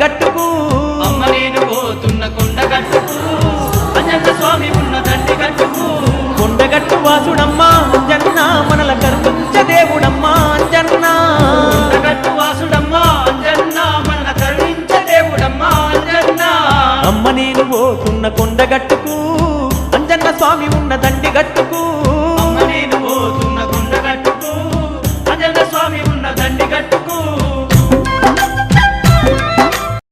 గట్టుకు అమ్మ నేను పోతున్న కొండగట్టుకు అంజన్న స్వామి ఉన్న దండి గట్టుకు కొండగట్టు వాసుడమ్మా అంజన్న మనల కరుణించ దేవుడమ్మా అంజన్న కొండగట్టు వాసుడమ్మా అంజన్న మన కరుణించ దేవుడమ్మా అంజన్న అమ్మ నేను పోతున్న కొండగట్టుకు అంజన్న స్వామి ఉన్న దండి గట్టుకు